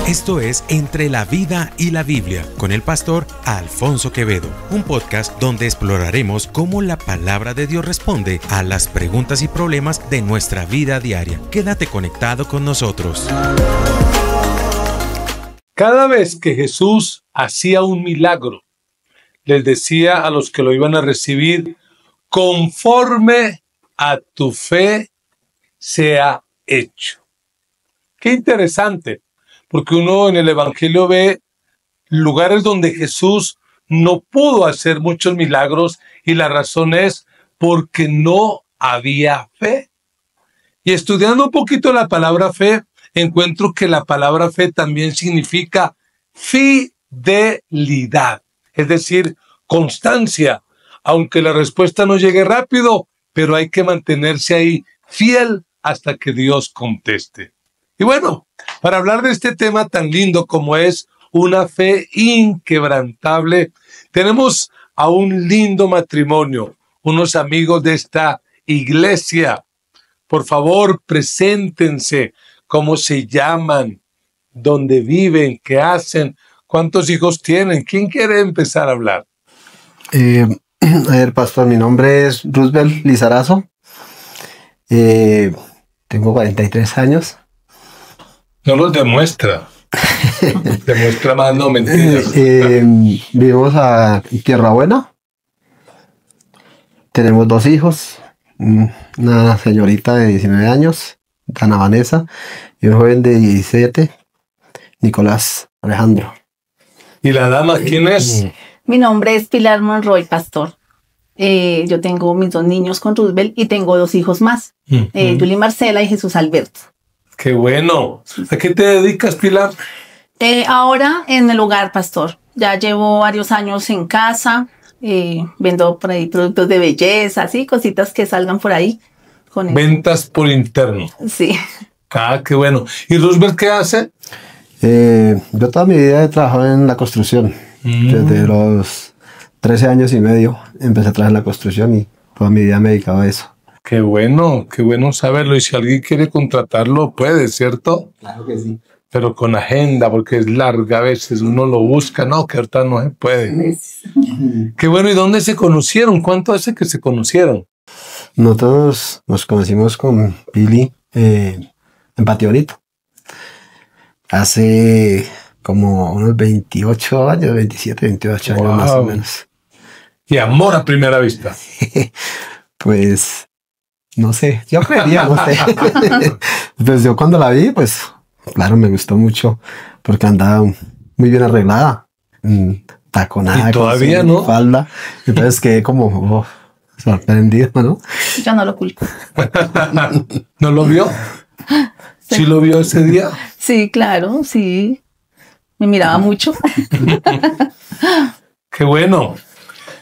Esto es Entre la Vida y la Biblia, con el pastor Alfonso Quevedo, un podcast donde exploraremos cómo la palabra de Dios responde a las preguntas y problemas de nuestra vida diaria. Quédate conectado con nosotros. Cada vez que Jesús hacía un milagro, les decía a los que lo iban a recibir: conforme a tu fe sea hecho. Qué interesante, porque uno en el Evangelio ve lugares donde Jesús no pudo hacer muchos milagros y la razón es porque no había fe. Y estudiando un poquito la palabra fe, encuentro que la palabra fe también significa fidelidad, es decir, constancia. Aunque la respuesta no llegue rápido, pero hay que mantenerse ahí fiel hasta que Dios conteste. Y bueno, para hablar de este tema tan lindo como es una fe inquebrantable, tenemos a un lindo matrimonio, unos amigos de esta iglesia. Por favor, preséntense. ¿Cómo se llaman? ¿Dónde viven? ¿Qué hacen? ¿Cuántos hijos tienen? ¿Quién quiere empezar a hablar? A ver, pastor, mi nombre es Roosevelt Lizarazo. Tengo 43 años. No los demuestra. Demuestra más, no mentiras. Vivimos en Tierra Buena. Tenemos 2 hijos. Una señorita de 19 años, Ana Vanessa, y un joven de 17, Nicolás Alejandro. ¿Y la dama quién es? Mi nombre es Pilar Monroy, pastor. Yo tengo mis 2 niños con Roosevelt y tengo 2 hijos más, Julie Marcela y Jesús Alberto. ¡Qué bueno! ¿A qué te dedicas, Pilar? Ahora en el hogar, pastor. Ya llevo varios años en casa, vendo por ahí productos de belleza, así, cositas que salgan por ahí. Con ventas por interno. Sí. Ah, qué bueno. ¿Y Roosevelt qué hace? Yo toda mi vida he trabajado en la construcción. Desde los 13 años y medio empecé a trabajar en la construcción y toda mi vida me he dedicado a eso. Qué bueno saberlo. Y si alguien quiere contratarlo, puede, ¿cierto? Claro que sí. Pero con agenda, porque es larga a veces. Uno lo busca, no, que ahorita no se puede. Qué bueno. ¿Y dónde se conocieron? ¿Cuánto hace que se conocieron? Nosotros nos conocimos con Pili en Patio Bonito. Hace como unos 28 años, 27, 28 años más o menos. ¿Y amor a primera vista? Pues, no sé, yo creería, no sé. Pues yo cuando la vi, pues, claro, me gustó mucho porque andaba muy bien arreglada, taconada, y todavía con su falda. Entonces quedé como sorprendido, ¿no? Yo no lo culpo. ¿No lo vio? Sí. ¿Sí lo vio ese día? Sí, claro, sí. Me miraba mucho. Qué bueno.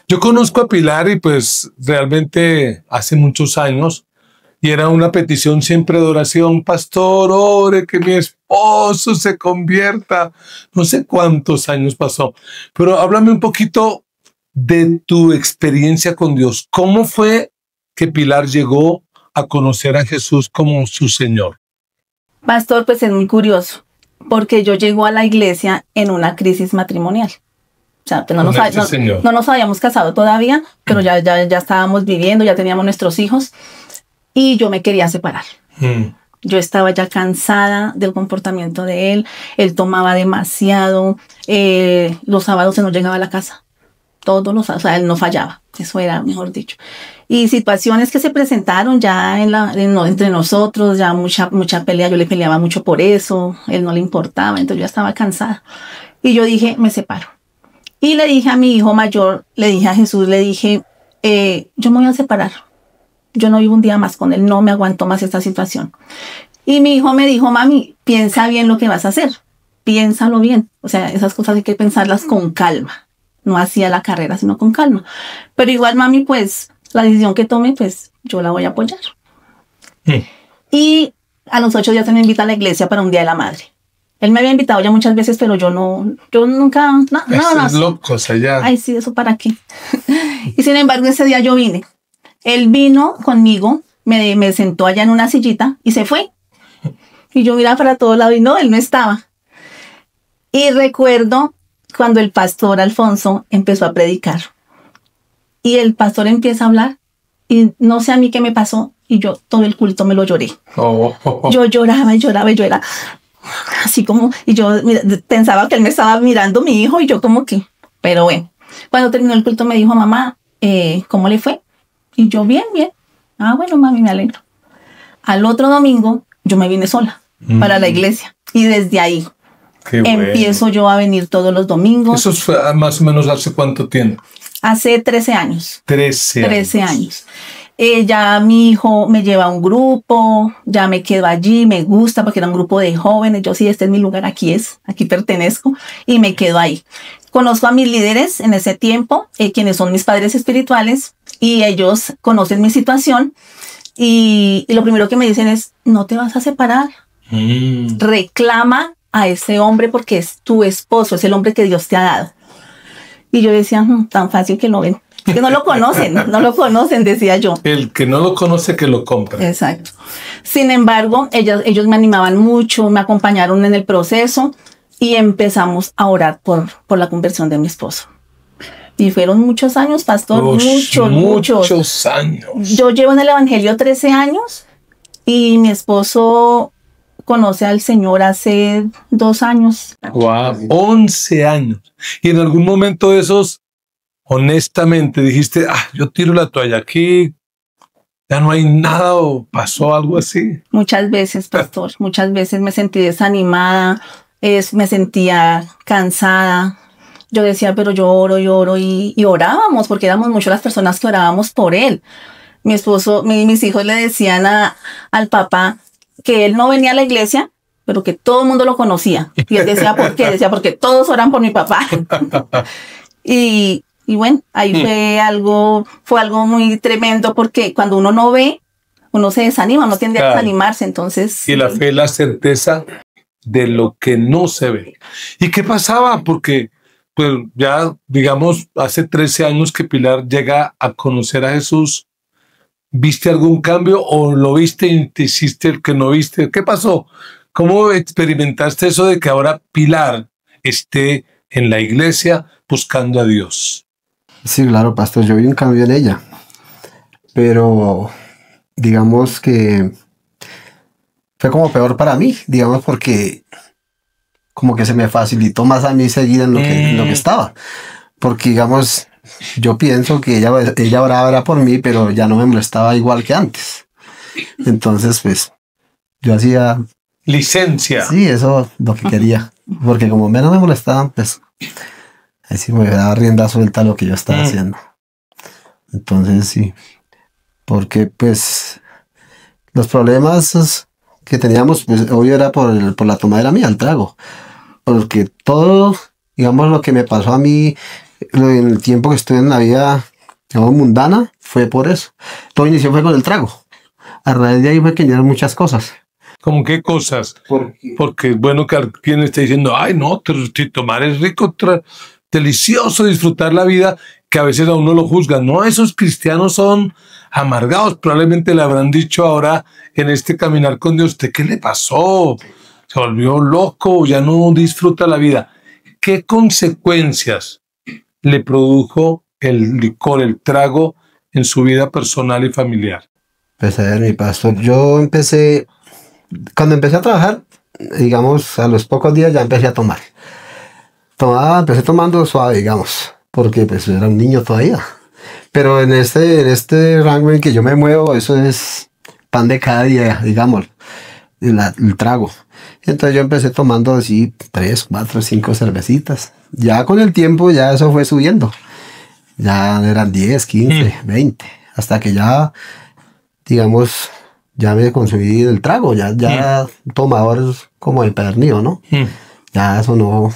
Yo conozco a Pilar y pues realmente hace muchos años y era una petición siempre de oración: pastor, ore que mi esposo se convierta. No sé cuántos años pasó, pero háblame un poquito de tu experiencia con Dios. ¿Cómo fue que Pilar llegó a conocer a Jesús como su Señor? Pastor, pues es muy curioso, porque yo llego a la iglesia en una crisis matrimonial. O sea, pues no nos habíamos casado todavía, pero ya estábamos viviendo, ya teníamos nuestros hijos y yo me quería separar. Yo estaba ya cansada del comportamiento de él. Él tomaba demasiado. Los sábados se nos llegaba a la casa. Todos los sábados, o sea, él no fallaba. Eso era, mejor dicho. Y situaciones que se presentaron ya entre nosotros, ya mucha pelea. Yo le peleaba mucho por eso. Él no le importaba. Entonces yo ya estaba cansada. Y yo dije, me separo. Y le dije a mi hijo mayor, le dije a Jesús, le dije, yo me voy a separar. Yo no vivo un día más con él, no me aguanto más esta situación. Y mi hijo me dijo, mami, piensa bien lo que vas a hacer. Piénsalo bien. O sea, esas cosas hay que pensarlas con calma. No hacía la carrera, sino con calma. Pero igual, mami, pues, la decisión que tome, pues, yo la voy a apoyar. Y a los 8 días se me invita a la iglesia para un Día de la Madre. Él me había invitado ya muchas veces, pero yo nunca... No. Es locos allá. Ay, sí, ¿eso para qué? Y sin embargo, ese día yo vine. Él vino conmigo, me sentó allá en una sillita y se fue. Y yo miraba para todo lado y no, él no estaba. Y recuerdo cuando el pastor Alfonso empezó a predicar. Y el pastor empieza a hablar. Y no sé a mí qué me pasó. Y yo todo el culto me lo lloré. Yo lloraba y lloraba y lloraba. Así como, y yo pensaba que él me estaba mirando mi hijo y yo como que, pero bueno. Cuando terminó el culto me dijo, mamá, ¿cómo le fue? Y yo, bien, bien. Ah, bueno, mami, me alegro. Al otro domingo yo me vine sola para la iglesia. Y desde ahí empiezo yo a venir todos los domingos. ¿Eso fue más o menos hace cuánto tiempo? Hace 13 años. 13 años. Ya mi hijo me lleva a un grupo, ya me quedo allí, me gusta porque era un grupo de jóvenes. Yo sí, este es mi lugar, aquí pertenezco y me quedo ahí. Conozco a mis líderes en ese tiempo, quienes son mis padres espirituales, y ellos conocen mi situación. Y lo primero que me dicen es, no te vas a separar. Reclama a ese hombre porque es tu esposo, es el hombre que Dios te ha dado. Y yo decía, tan fácil que lo ven. Que no lo conocen, decía yo. El que no lo conoce, que lo compra. Exacto. Sin embargo, ellos me animaban mucho, me acompañaron en el proceso y empezamos a orar por la conversión de mi esposo. Y fueron muchos años, pastor, muchos años. Yo llevo en el evangelio 13 años y mi esposo conoce al Señor hace 2 años. Wow, 11 años. Y en algún momento de esos, honestamente, dijiste, yo tiro la toalla aquí, ya no hay nada, o pasó algo así. Muchas veces, pastor, muchas veces me sentí desanimada, me sentía cansada. Yo decía, pero yo oro y orábamos, porque éramos muchas las personas que orábamos por él. Mi esposo, mis hijos le decían al papá que él no venía a la iglesia, pero que todo el mundo lo conocía. Y él decía, ¿por qué? Decía, porque todos oran por mi papá. Y bueno, ahí fue algo muy tremendo, porque cuando uno no ve, uno se desanima, uno tiende a desanimarse, entonces. Y la fe es la certeza de lo que no se ve. ¿Y qué pasaba? Porque pues ya, digamos, hace 13 años que Pilar llega a conocer a Jesús. ¿Viste algún cambio o lo viste y te hiciste el que no viste? ¿Qué pasó? ¿Cómo experimentaste eso de que ahora Pilar esté en la iglesia buscando a Dios? Sí, claro, pastor, yo vi un cambio en ella, pero digamos que fue como peor para mí, digamos, porque como que se me facilitó más a mí seguir en lo que estaba, porque digamos, yo pienso que ella oraba por mí, pero ya no me molestaba igual que antes. Entonces, pues, yo hacía licencia. Sí, eso lo que quería, porque como menos me molestaban, pues ahí sí me daba rienda suelta a lo que yo estaba haciendo. Entonces sí, porque pues los problemas que teníamos, pues obvio era por la tomadera mía, el trago, porque todo, digamos, lo que me pasó a mí en el tiempo que estuve en la vida, digamos, mundana, fue por eso. Todo inició fue con el trago. A raíz de ahí fue que vinieron muchas cosas. ¿Cómo qué cosas? Porque es bueno que alguien esté diciendo, ay no, tomar es rico, delicioso disfrutar la vida, que a veces a uno lo juzgan. No, esos cristianos son amargados. Probablemente le habrán dicho ahora en este caminar con Dios, ¿usted qué le pasó? Se volvió loco, ya no disfruta la vida. ¿Qué consecuencias le produjo el licor, el trago, en su vida personal y familiar? Pues a ver, mi pastor, cuando empecé a trabajar, digamos, a los pocos días ya empecé a tomar. Empecé tomando suave, digamos, porque pues era un niño todavía. Pero en este rango en que yo me muevo, eso es pan de cada día, digamos, el trago. Entonces yo empecé tomando así 3, 4, 5 cervecitas. Ya con el tiempo ya eso fue subiendo. Ya eran 10, 15, 20, hasta que ya, digamos, ya me consumí el trago, ya tomador como el pernido, ¿no? Ya eso no.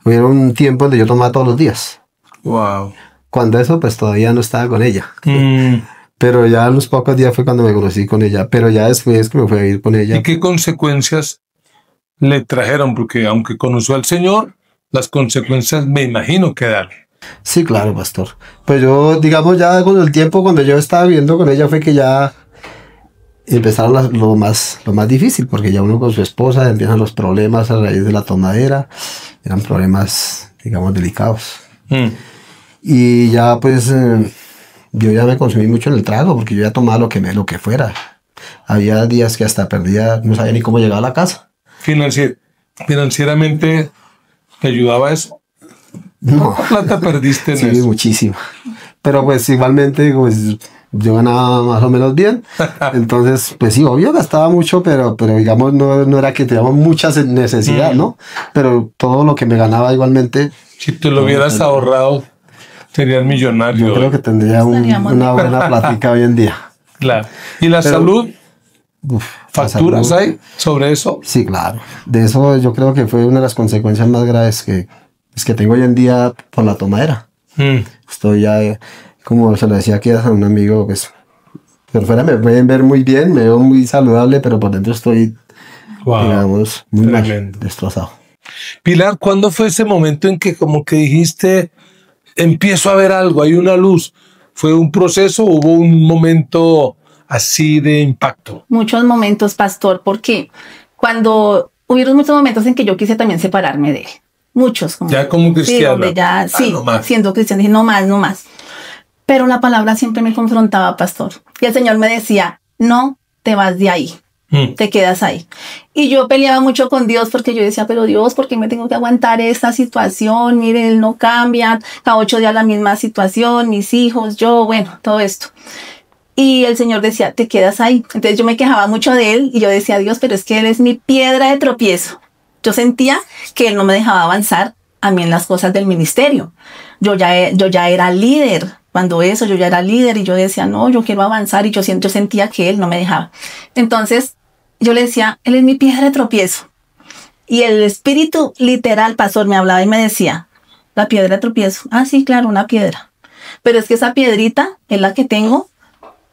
Hubo un tiempo donde yo tomaba todos los días. Wow. Cuando eso, pues todavía no estaba con ella. Pero ya a los pocos días fue cuando me conocí con ella. Pero ya después que me fui a vivir con ella. ¿Y qué consecuencias le trajeron? Porque aunque conoció al Señor, las consecuencias me imagino que dan. Sí, claro, pastor. Pues yo, digamos, ya con el tiempo, cuando yo estaba viviendo con ella, fue que ya empezaron lo más difícil, porque ya uno con su esposa empiezan los problemas a raíz de la tomadera. eran problemas, digamos, delicados. Y ya pues yo ya me consumí mucho en el trago, porque yo ya tomaba lo que fuera. Había días que hasta perdía, no sabía ni cómo llegar a la casa. Financieramente te ayudaba eso. No. ¿Cuánta plata perdiste en sí, eso? Muchísimo. Pero pues igualmente pues, yo ganaba más o menos bien. Entonces, pues sí, obvio gastaba mucho, pero digamos no era que teníamos mucha necesidad, ¿no? Pero todo lo que me ganaba igualmente... Si te lo hubieras ahorrado, serías millonario. Yo creo que tendría una buena plática hoy en día. Claro. ¿Y la salud? ¿Facturas hay sobre eso? Sí, claro. De eso yo creo que fue una de las consecuencias más graves que tengo hoy en día por la tomadera. Estoy ya, como se lo decía aquí a un amigo, pues por fuera me pueden ver muy bien, me veo muy saludable, pero por dentro estoy, digamos, muy mal, destrozado. Pilar, ¿cuándo fue ese momento en que como que dijiste, empiezo a ver algo, hay una luz? ¿Fue un proceso o hubo un momento así de impacto? Muchos momentos, pastor, porque hubieron muchos momentos en que yo quise también separarme de él. Muchos. Ya como cristiano. Sí, siendo cristiano, dije, no más. Pero la palabra siempre me confrontaba, pastor. Y el Señor me decía, no te vas de ahí, te quedas ahí. Y yo peleaba mucho con Dios porque yo decía, pero Dios, ¿por qué me tengo que aguantar esta situación? Mire, Él no cambia, cada 8 días la misma situación, mis hijos, yo, bueno, todo esto. Y el Señor decía, te quedas ahí. Entonces yo me quejaba mucho de Él y yo decía, Dios, pero es que Él es mi piedra de tropiezo. Yo sentía que Él no me dejaba avanzar a mí en las cosas del ministerio. Yo ya era líder. Yo ya era líder y yo decía, no, yo quiero avanzar, y yo sentía que Él no me dejaba. Entonces yo le decía, Él es mi piedra de tropiezo. Y el espíritu literal, pastor, me hablaba y me decía, la piedra de tropiezo. Ah, sí, claro, una piedra. Pero es que esa piedrita es la que tengo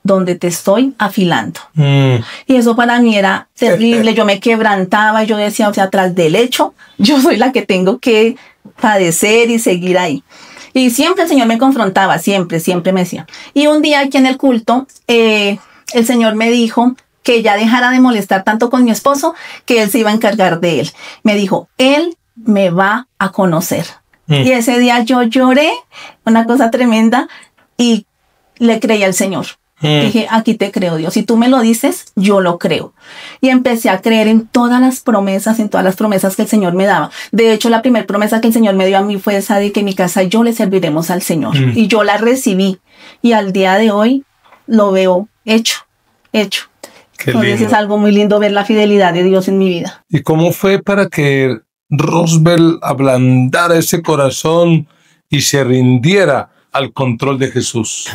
donde te estoy afilando. Y eso para mí era terrible. Yo me quebrantaba y yo decía, o sea, tras del hecho, yo soy la que tengo que padecer y seguir ahí. Y siempre el Señor me confrontaba, siempre me decía. Y un día aquí en el culto, el Señor me dijo que ya dejara de molestar tanto con mi esposo, que Él se iba a encargar de él. Me dijo, Él me va a conocer. Y ese día yo lloré, una cosa tremenda, y le creí al Señor. Dije, aquí te creo, Dios. Si tú me lo dices, yo lo creo. Y empecé a creer en todas las promesas que el Señor me daba. De hecho, la primera promesa que el Señor me dio a mí fue esa de que en mi casa yo le serviremos al Señor. Y yo la recibí. Y al día de hoy lo veo hecho. Entonces es algo muy lindo ver la fidelidad de Dios en mi vida. ¿Y cómo fue para que Rosbel ablandara ese corazón y se rindiera al control de Jesús?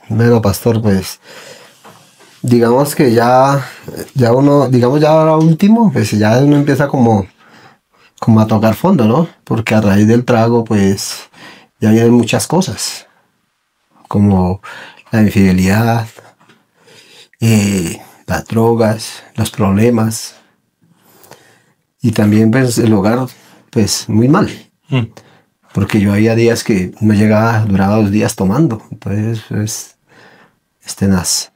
Bueno, pastor, pues digamos que ya uno, digamos ya ahora último, pues ya uno empieza como a tocar fondo, ¿no? Porque a raíz del trago, pues ya vienen muchas cosas, como la infidelidad, las drogas, los problemas, y también pues el hogar, pues muy mal. Porque yo había días que no duraba 2 días tomando, entonces es tenaz.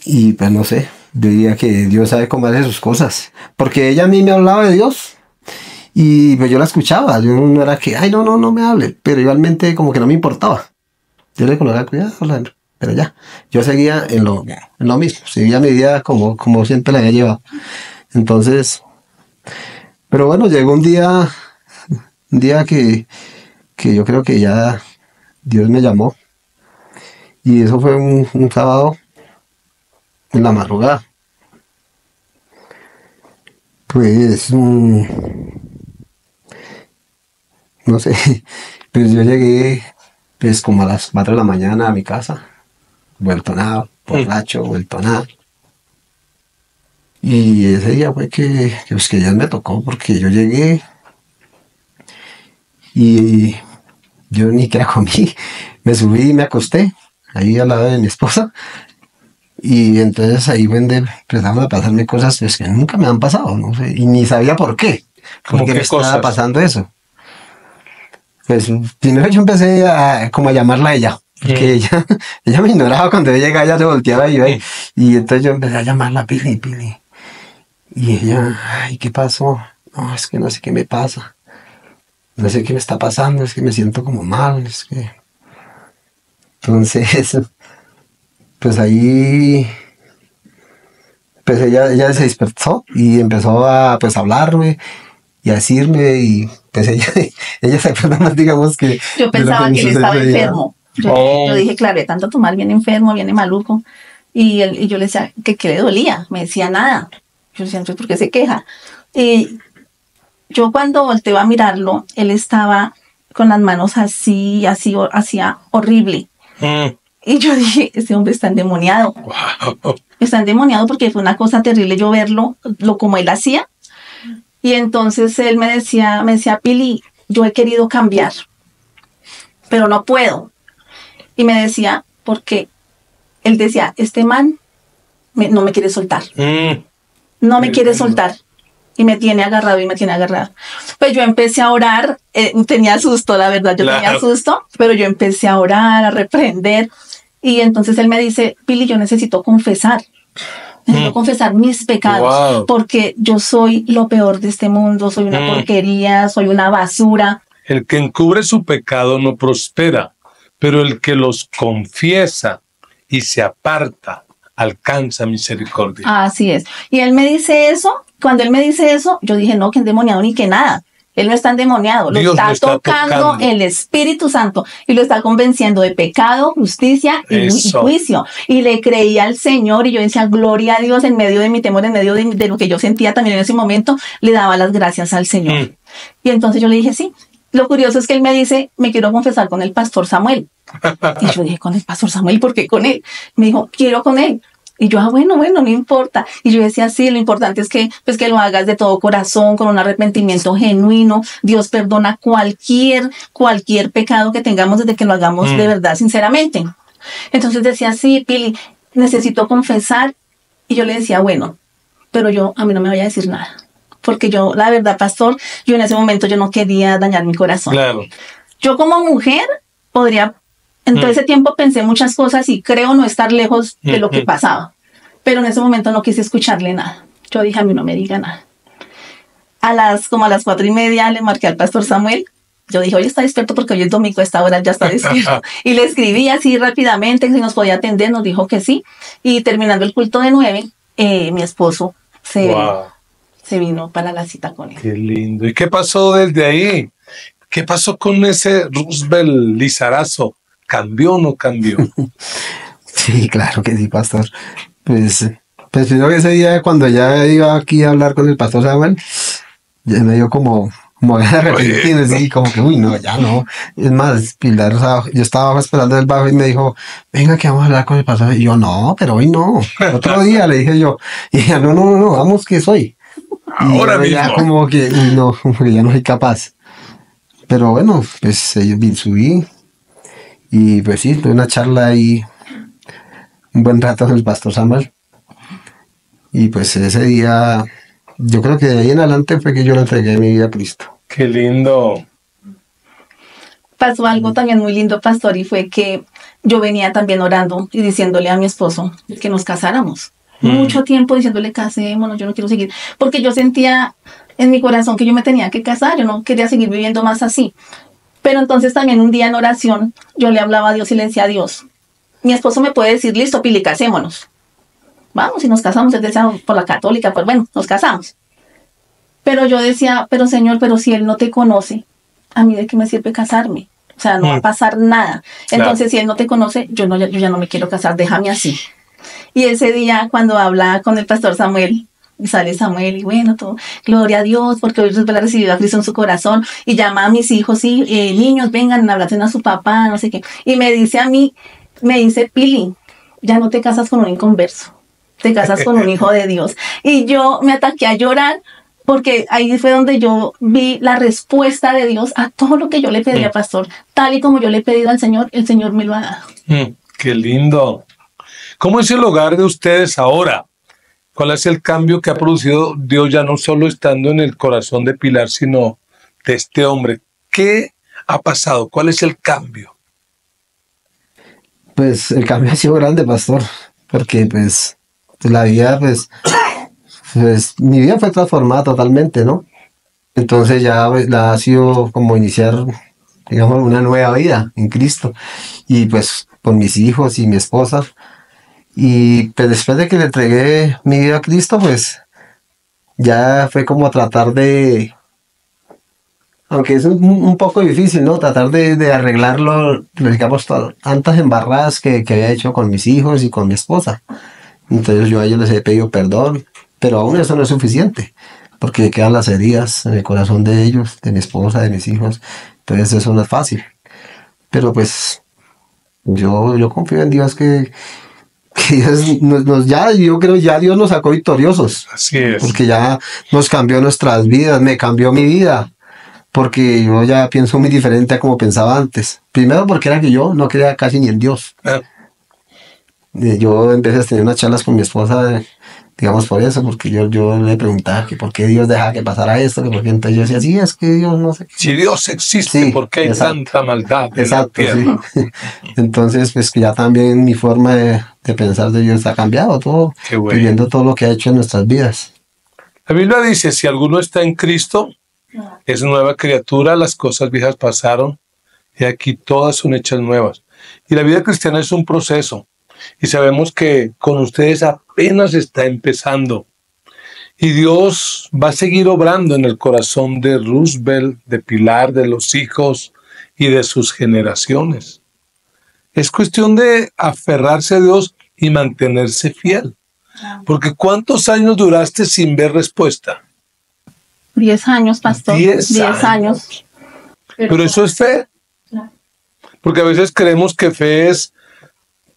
Y pues no sé, yo diría que Dios sabe cómo hace sus cosas, porque ella a mí me hablaba de Dios, y pues yo la escuchaba, yo no era que, ay no me hable, pero igualmente como que no me importaba. Yo le colocaba cuidado, pero ya, yo seguía en lo mismo, seguía mi vida como siempre la había llevado. Entonces, pero bueno, llegó un día que yo creo que ya Dios me llamó, y eso fue un sábado en la madrugada. Pues no sé, pues yo llegué pues como a las 4 de la mañana a mi casa, vuelto nada, borracho, vuelto nada. Y ese día fue que Dios me tocó, porque yo llegué y yo ni siquiera comí, me subí y me acosté ahí al lado de mi esposa, y entonces ahí empezaron a pasarme cosas pues, que nunca me han pasado, no sé, y ni sabía por qué me estaba pasando eso. Pues primero yo empecé a llamarla a ella, porque ella me ignoraba. Cuando yo llegaba, ella se volteaba y entonces yo empecé a llamarla, Pili. Y ella, ay, ¿qué pasó? No, es que no sé qué me pasa. no sé qué me está pasando, es que me siento como mal, es que... Entonces, pues ahí, pues ella se despertó y empezó a, pues, hablarme y a decirme, y pues ella se acuerda más, digamos, que... Yo pensaba que él estaba enfermo. Yo dije, claro, de tanto tomar, viene enfermo, viene maluco. Y yo le decía que le dolía, me decía nada. Yo decía, entonces, ¿por qué se queja? Y yo cuando volteé a mirarlo, él estaba con las manos así, hacía horrible. Y yo dije, este hombre está endemoniado. Wow. Está endemoniado porque fue una cosa terrible yo verlo, como él hacía. Y entonces él me decía, Pili, yo he querido cambiar, pero no puedo. Y me decía, porque él decía, este man no me quiere soltar. No me quiere soltar. Y me tiene agarrado y me tiene agarrado. Pues yo empecé a orar, tenía susto, la verdad, yo tenía susto, pero yo empecé a orar, a reprender. Y entonces él me dice, Pili, yo necesito confesar. Necesito confesar mis pecados, porque yo soy lo peor de este mundo, soy una porquería, soy una basura. El que encubre su pecado no prospera, pero el que los confiesa y se aparta alcanza misericordia. Así es. Y él me dice eso, cuando él me dice eso, yo dije, no, que endemoniado ni que nada. Él no está endemoniado, lo está tocando el Espíritu Santo y lo está convenciendo de pecado, justicia y juicio. Y le creía al Señor y yo decía, gloria a Dios, en medio de mi temor, en medio de lo que yo sentía también en ese momento, le daba las gracias al Señor. Y entonces yo le dije, sí. Lo curioso es que él me dice, me quiero confesar con el pastor Samuel. Y yo dije, ¿con el pastor Samuel? ¿Por qué con él? Me dijo, quiero con él. Y yo, bueno, no importa. Y yo decía, sí, lo importante es que, pues, que lo hagas de todo corazón, con un arrepentimiento genuino. Dios perdona cualquier pecado que tengamos desde que lo hagamos de verdad, sinceramente. Entonces decía, sí, Pili, necesito confesar. Y yo le decía, bueno, pero a mí no me vaya a decir nada. Porque yo, la verdad, pastor, yo en ese momento yo no quería dañar mi corazón. Claro. Yo como mujer podría, en todo ese tiempo pensé muchas cosas y creo no estar lejos de lo que pasaba. Pero en ese momento no quise escucharle nada. Yo dije, a mí no me diga nada. Como a las 4:30 le marqué al pastor Samuel. Yo dije, hoy está despierto porque hoy es domingo, a esta hora ya está despierto. Y le escribí así rápidamente si nos podía atender, nos dijo que sí. Y terminando el culto de 9, mi esposo se vino para la cita con él. Qué lindo. ¿Y qué pasó desde ahí? ¿Qué pasó con ese Roosevelt Lizarazo? ¿Cambió o no cambió? Sí, claro que sí, pastor. Pues primero que ese día cuando ya iba aquí a hablar con el pastor Samuel, ya me dio como de repente, sí, como que, uy, no, ya no. Es más, Pilar, o sea, yo estaba esperando el bajo y me dijo, venga que vamos a hablar con el pastor. Y yo, no, pero hoy no. Otro día le dije yo. Y ella, no, vamos que soy. Ahora mismo. Ya como que, no, como que ya no soy capaz. Pero bueno, pues subí y pues sí, tuve una charla ahí un buen rato con el pastor Samuel. Y pues ese día, yo creo que de ahí en adelante fue que yo le entregué mi vida a Cristo. ¡Qué lindo! Pasó algo también muy lindo, pastor, y fue que yo venía también orando y diciéndole a mi esposo que nos casáramos. Mucho tiempo diciéndole, casémonos, yo no quiero seguir. Porque yo sentía en mi corazón que yo me tenía que casar, yo no quería seguir viviendo más así. Pero entonces también un día en oración, yo le hablaba a Dios y le decía a Dios, mi esposo me puede decir, listo, Pili, casémonos. Vamos, y nos casamos, él decía por la católica, pues bueno, nos casamos. Pero yo decía, pero Señor, pero si él no te conoce, ¿a mí de qué me sirve casarme? O sea, no va a pasar nada. Entonces, si él no te conoce, yo ya no me quiero casar, déjame así. Y ese día, cuando habla con el pastor Samuel, y sale Samuel, y bueno, todo, gloria a Dios, porque hoy Roosevelt ha recibido a Cristo en su corazón, y llama a mis hijos, sí, niños, vengan, abracen a su papá, no sé qué. Y me dice a mí, Pili, ya no te casas con un inconverso, te casas con un hijo de Dios. Y yo me ataqué a llorar, porque ahí fue donde yo vi la respuesta de Dios a todo lo que yo le pedía, pastor. Tal y como yo le he pedido al Señor, el Señor me lo ha dado. ¡Qué lindo! ¿Cómo es el hogar de ustedes ahora? ¿Cuál es el cambio que ha producido Dios ya no solo estando en el corazón de Pilar, sino de este hombre? ¿Qué ha pasado? ¿Cuál es el cambio? Pues el cambio ha sido grande, pastor, porque pues la vida, pues mi vida fue transformada totalmente, ¿no? Entonces ya ha sido como iniciar, digamos, una nueva vida en Cristo. Y pues con mis hijos y mi esposa. Y pues después de que le entregué mi vida a Cristo, pues ya fue como tratar de, aunque es un poco difícil, ¿no? Tratar de arreglarlo, digamos, tantas embarradas que había hecho con mis hijos y con mi esposa. Entonces yo a ellos les he pedido perdón, pero aún eso no es suficiente, porque quedan las heridas en el corazón de ellos, de mi esposa, de mis hijos. Entonces eso no es fácil. Pero pues yo confío en Dios que Dios yo creo ya Dios nos sacó victoriosos. Así es. Porque ya nos cambió nuestras vidas, me cambió mi vida. Porque yo ya pienso muy diferente a como pensaba antes. Primero porque era que yo no creía casi ni en Dios. Yo empecé a tener unas charlas con mi esposa, digamos por eso, porque yo le preguntaba que por qué Dios dejaba que pasara esto, que por qué. Entonces yo decía, sí, es que Dios no sé qué. Si Dios existe, Sí, ¿por qué hay tanta maldad en la Exacto, tierra? sí. Entonces, pues ya también mi forma de pensar de Dios ha cambiado todo, Qué bueno. viviendo todo lo que ha hecho en nuestras vidas. La Biblia dice, si alguno está en Cristo, es nueva criatura, las cosas viejas pasaron, y aquí todas son hechas nuevas. Y la vida cristiana es un proceso, y sabemos que con ustedes apenas está empezando. Y Dios va a seguir obrando en el corazón de Roosevelt, de Pilar, de los hijos y de sus generaciones. Es cuestión de aferrarse a Dios y mantenerse fiel. Porque ¿cuántos años duraste sin ver respuesta? 10 años, pastor. 10 años. Pero eso es fe. Porque a veces creemos que fe es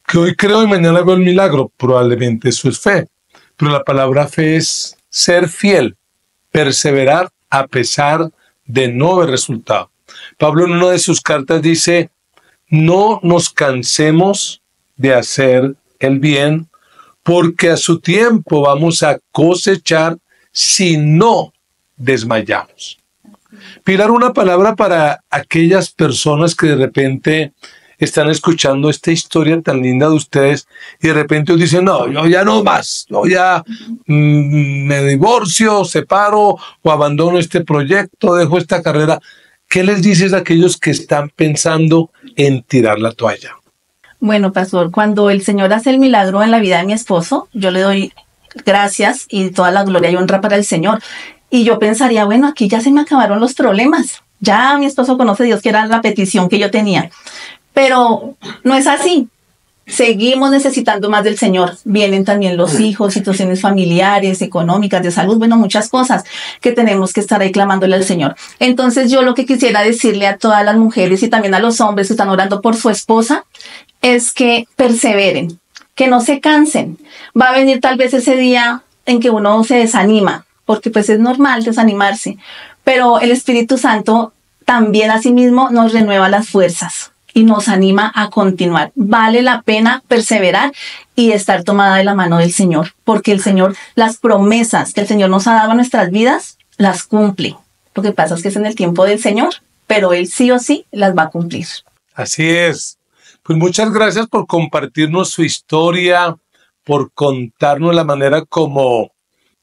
que hoy creo y mañana veo el milagro. Probablemente eso es fe. Pero la palabra fe es ser fiel, perseverar a pesar de no ver resultado. Pablo en una de sus cartas dice, no nos cansemos de hacer el bien, porque a su tiempo vamos a cosechar si no desmayamos. Pilar, una palabra para aquellas personas que de repente están escuchando esta historia tan linda de ustedes y de repente os dicen, no, yo ya no más, yo ya me divorcio, separo o abandono este proyecto, dejo esta carrera. ¿Qué les dices a aquellos que están pensando en tirar la toalla? Bueno, pastor, cuando el Señor hace el milagro en la vida de mi esposo, yo le doy gracias y toda la gloria y honra para el Señor. Y yo pensaría, bueno, aquí ya se me acabaron los problemas. Ya mi esposo conoce a Dios, que era la petición que yo tenía. Pero no es así. Seguimos necesitando más del Señor. Vienen también los hijos, situaciones familiares, económicas, de salud, bueno, muchas cosas que tenemos que estar ahí clamándole al Señor. Entonces yo lo que quisiera decirle a todas las mujeres y también a los hombres que están orando por su esposa es que perseveren, que no se cansen. Va a venir tal vez ese día en que uno se desanima, porque pues es normal desanimarse, pero el Espíritu Santo también asimismo nos renueva las fuerzas y nos anima a continuar. Vale la pena perseverar y estar tomada de la mano del Señor, porque el Señor, las promesas que el Señor nos ha dado a nuestras vidas, las cumple. Lo que pasa es que es en el tiempo del Señor, pero Él sí o sí las va a cumplir. Así es. Pues muchas gracias por compartirnos su historia, por contarnos la manera como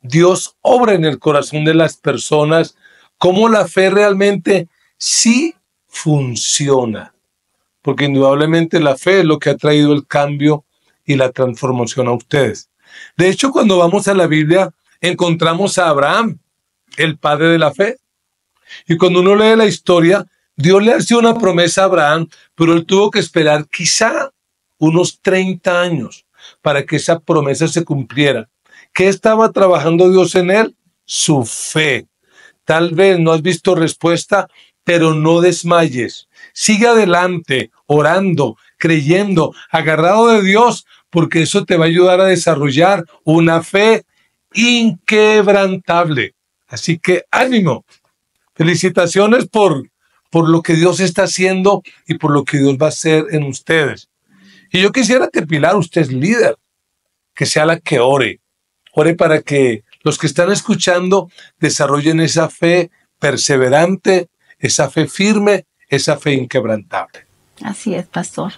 Dios obra en el corazón de las personas, cómo la fe realmente sí funciona. Porque indudablemente la fe es lo que ha traído el cambio y la transformación a ustedes. De hecho, cuando vamos a la Biblia, encontramos a Abraham, el padre de la fe. Y cuando uno lee la historia, Dios le hace una promesa a Abraham, pero él tuvo que esperar quizá unos 30 años para que esa promesa se cumpliera. ¿Qué estaba trabajando Dios en él? Su fe. Tal vez no has visto respuesta, pero no desmayes. Sigue adelante, orando, creyendo, agarrado de Dios, porque eso te va a ayudar a desarrollar una fe inquebrantable. Así que ánimo. Felicitaciones por lo que Dios está haciendo y por lo que Dios va a hacer en ustedes. Y yo quisiera que Pilar, usted es líder, que sea la que ore. Ore para que los que están escuchando desarrollen esa fe perseverante, esa fe firme, esa fe inquebrantable. Así es, pastor.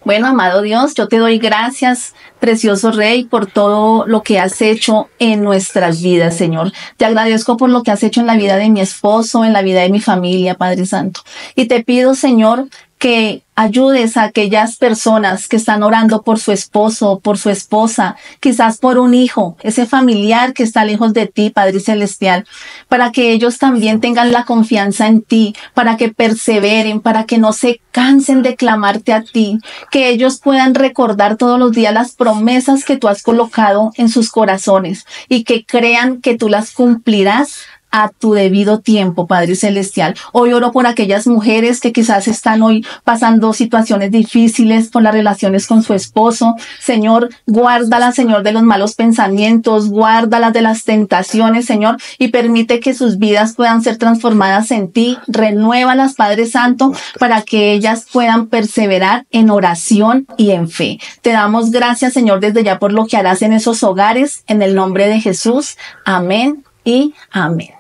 Bueno, amado Dios, yo te doy gracias, precioso Rey, por todo lo que has hecho en nuestras vidas, Señor. Te agradezco por lo que has hecho en la vida de mi esposo, en la vida de mi familia, Padre Santo. Y te pido, Señor, que ayudes a aquellas personas que están orando por su esposo, por su esposa, quizás por un hijo, ese familiar que está lejos de ti, Padre Celestial, para que ellos también tengan la confianza en ti, para que perseveren, para que no se cansen de clamarte a ti, que ellos puedan recordar todos los días las promesas que tú has colocado en sus corazones y que crean que tú las cumplirás a tu debido tiempo, Padre Celestial. Hoy oro por aquellas mujeres que quizás están hoy pasando situaciones difíciles por las relaciones con su esposo. Señor, guárdalas, Señor, de los malos pensamientos, guárdalas de las tentaciones, Señor, y permite que sus vidas puedan ser transformadas en ti. Renuévalas, Padre Santo, para que ellas puedan perseverar en oración y en fe. Te damos gracias, Señor, desde ya por lo que harás en esos hogares, en el nombre de Jesús. Amén y amén.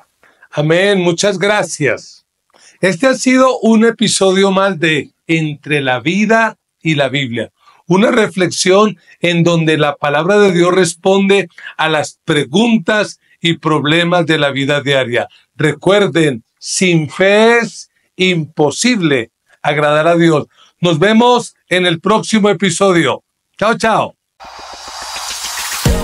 Amén, muchas gracias. Este ha sido un episodio más de Entre la Vida y la Biblia. Una reflexión en donde la palabra de Dios responde a las preguntas y problemas de la vida diaria. Recuerden, sin fe es imposible agradar a Dios. Nos vemos en el próximo episodio. Chao, chao.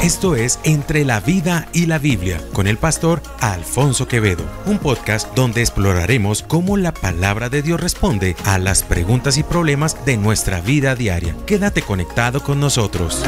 Esto es Entre la Vida y la Biblia, con el pastor Alfonso Quevedo, un podcast donde exploraremos cómo la palabra de Dios responde a las preguntas y problemas de nuestra vida diaria. Quédate conectado con nosotros.